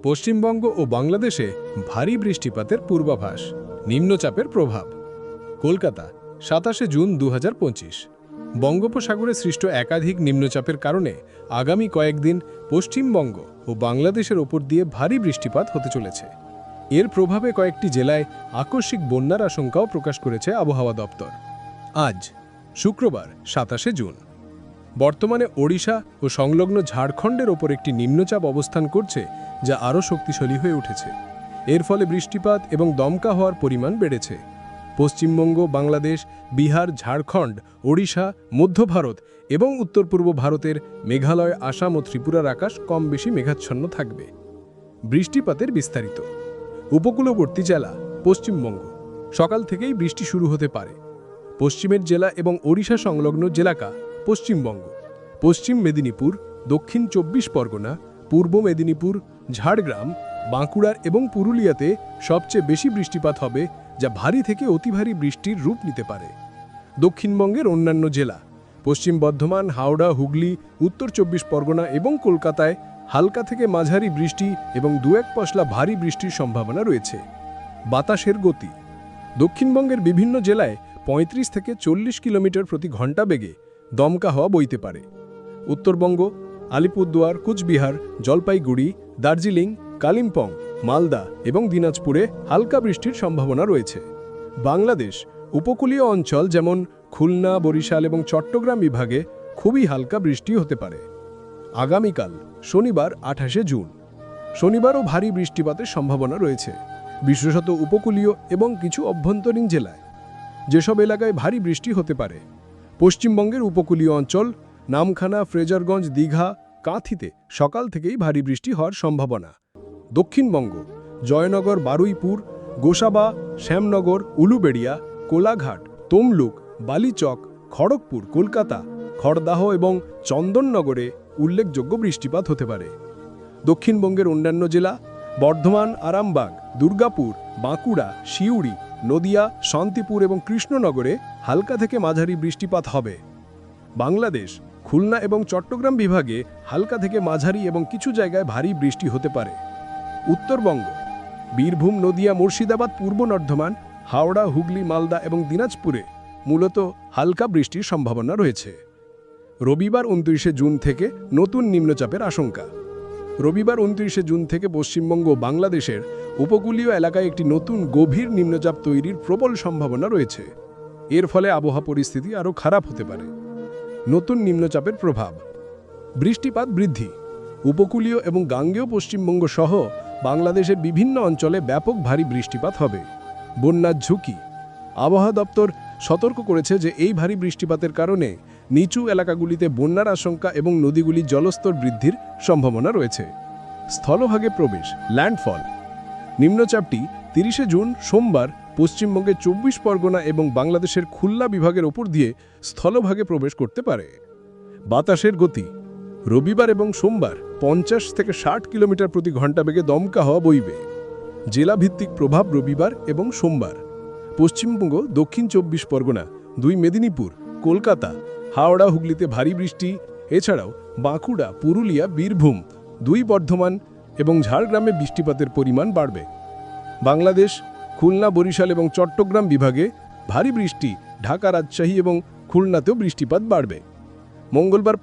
পশ্চিমবঙ্গ ও বাংলাদেশে ভারী বৃষ্টিপাতের পূর্বাভাস। নিম্নচাপের প্রভাব। কলকাতা, 27 জুন 2025। বঙ্গোপসাগরে সৃষ্ট একাধিক নিম্নচাপের কারণে আগামী কয়েকদিন পশ্চিমবঙ্গ ও বাংলাদেশের ওপর দিয়ে ভারী বৃষ্টিপাত হতে চলেছে। এর প্রভাবে কয়েকটি জেলায় আকস্মিক বন্যার আশঙ্কাও প্রকাশ করেছে আবহাওয়া দপ্তর। আজ শুক্রবার 27 জুন। বর্তমানে ওড়িশা ও সংলগ্ন ঝাড়খণ্ডের ওপর একটি নিম্নচাপ অবস্থান করছে, যা আরও শক্তিশালী হয়ে উঠেছে। এর ফলে বৃষ্টিপাত এবং দমকা হওয়ার পরিমাণ বেড়েছে। পশ্চিমবঙ্গ, বাংলাদেশ, বিহার, ঝাড়খণ্ড, ওড়িশা, মধ্য ভারত এবং উত্তর পূর্ব ভারতের মেঘালয়, আসাম ও ত্রিপুরার আকাশ কম বেশি মেঘাচ্ছন্ন থাকবে। বৃষ্টিপাতের বিস্তারিত। উপকূলবর্তী জেলা পশ্চিমবঙ্গ, সকাল থেকেই বৃষ্টি শুরু হতে পারে। পশ্চিমের জেলা এবং ওড়িশা সংলগ্ন জেলাকা পশ্চিমবঙ্গ, পশ্চিম মেদিনীপুর, দক্ষিণ 24 পরগনা, পূর্ব মেদিনীপুর, ঝাড়গ্রাম, বাঁকুড়ার এবং পুরুলিয়াতে সবচেয়ে বেশি বৃষ্টিপাত হবে, যা ভারী থেকে অতি ভারী বৃষ্টির রূপ নিতে পারে। দক্ষিণবঙ্গের অন্যান্য জেলা পশ্চিম বর্ধমান, হাওড়া, হুগলি, উত্তর 24 পরগনা এবং কলকাতায় হালকা থেকে মাঝারি বৃষ্টি এবং 2-1 পশলা ভারী বৃষ্টির সম্ভাবনা রয়েছে। বাতাসের গতি। দক্ষিণবঙ্গের বিভিন্ন জেলায় 35 থেকে 40 কিলোমিটার প্রতি ঘন্টা বেগে দমকা হাওয়া বইতে পারে। উত্তরবঙ্গ, আলিপুরদুয়ার, কুচবিহার, জলপাইগুড়ি, দার্জিলিং, কালিম্পং, মালদা এবং দিনাজপুরে হালকা বৃষ্টির সম্ভাবনা রয়েছে। বাংলাদেশ উপকূলীয় অঞ্চল যেমন খুলনা, বরিশাল এবং চট্টগ্রাম বিভাগে খুবই হালকা বৃষ্টি হতে পারে। আগামীকাল শনিবার 28 জুন। শনিবারও ভারী বৃষ্টিপাতের সম্ভাবনা রয়েছে, বিশেষত উপকূলীয় এবং কিছু অভ্যন্তরীণ জেলায়। যেসব এলাকায় ভারী বৃষ্টি হতে পারে: পশ্চিমবঙ্গের উপকূলীয় অঞ্চল, নামখানা, ফ্রেজারগঞ্জ, দীঘা, কাঁথিতে সকাল থেকেই ভারী বৃষ্টি হওয়ার সম্ভাবনা। দক্ষিণবঙ্গ, জয়নগর, বারুইপুর, গোসাবা, শ্যামনগর, উলুবেড়িয়া, কোলাঘাট, তমলুক, বালিচক, খড়গপুর, কলকাতা, খড়দাহ এবং চন্দননগরে উল্লেখযোগ্য বৃষ্টিপাত হতে পারে। দক্ষিণবঙ্গের অন্যান্য জেলা বর্ধমান, আরামবাগ, দুর্গাপুর, বাঁকুড়া, সিউড়ি, নদিয়া, শান্তিপুর এবং কৃষ্ণনগরে হালকা থেকে মাঝারি বৃষ্টিপাত হবে। বাংলাদেশ খুলনা এবং চট্টগ্রাম বিভাগে হালকা থেকে মাঝারি এবং কিছু জায়গায় ভারী বৃষ্টি হতে পারে। উত্তরবঙ্গ, বীরভূম, নদিয়া, মুর্শিদাবাদ, পূর্ব বর্ধমান, হাওড়া, হুগলি, মালদা এবং দিনাজপুরে মূলত হালকা বৃষ্টির সম্ভাবনা রয়েছে। রবিবার 29 জুন থেকে নতুন নিম্নচাপের আশঙ্কা। রবিবার 29 জুন থেকে পশ্চিমবঙ্গ ও বাংলাদেশের উপকূলীয় এলাকায় একটি নতুন গভীর নিম্নচাপ তৈরির প্রবল সম্ভাবনা রয়েছে। এর ফলে আবহাওয়া পরিস্থিতি আরও খারাপ হতে পারে। নতুন নিম্নচাপের প্রভাব। বৃষ্টিপাত বৃদ্ধি। উপকূলীয় এবং গাঙ্গেয় পশ্চিমবঙ্গ সহ বাংলাদেশের বিভিন্ন অঞ্চলে ব্যাপক ভারী বৃষ্টিপাত হবে। বন্যার ঝুঁকি। আবহাওয়া দপ্তর সতর্ক করেছে যে এই ভারী বৃষ্টিপাতের কারণে নিচু এলাকাগুলিতে বন্যার আশঙ্কা এবং নদীগুলির জলস্তর বৃদ্ধির সম্ভাবনা রয়েছে। স্থলভাগে প্রবেশ, ল্যান্ডফল। নিম্নচাপটি 30 জুন সোমবার পশ্চিমবঙ্গের 24 পরগনা এবং বাংলাদেশের খুলনা বিভাগের ওপর দিয়ে স্থলভাগে প্রবেশ করতে পারে। বাতাসের গতি। রবিবার এবং সোমবার 50 থেকে 60 কিলোমিটার প্রতি ঘন্টা বেগে দমকা হাওয়া বইবে। জেলাভিত্তিক প্রভাব রবিবার এবং সোমবার। পশ্চিমবঙ্গ, দক্ষিণ 24 পরগনা, 2 মেদিনীপুর, কলকাতা, হাওড়া, হুগলিতে ভারী বৃষ্টি। এছাড়াও বাঁকুড়া, পুরুলিয়া, বীরভূম, 2 বর্ধমান এবং ঝাড়গ্রামে বৃষ্টিপাতের পরিমাণ বাড়বে। বাংলাদেশ খুলনা, বরিশাল এবং চট্টগ্রাম বিভাগে ভারী বৃষ্টি। ঢাকা, রাজশাহী এবং খুলনাতেও বৃষ্টিপাত বাড়বে। মঙ্গলবার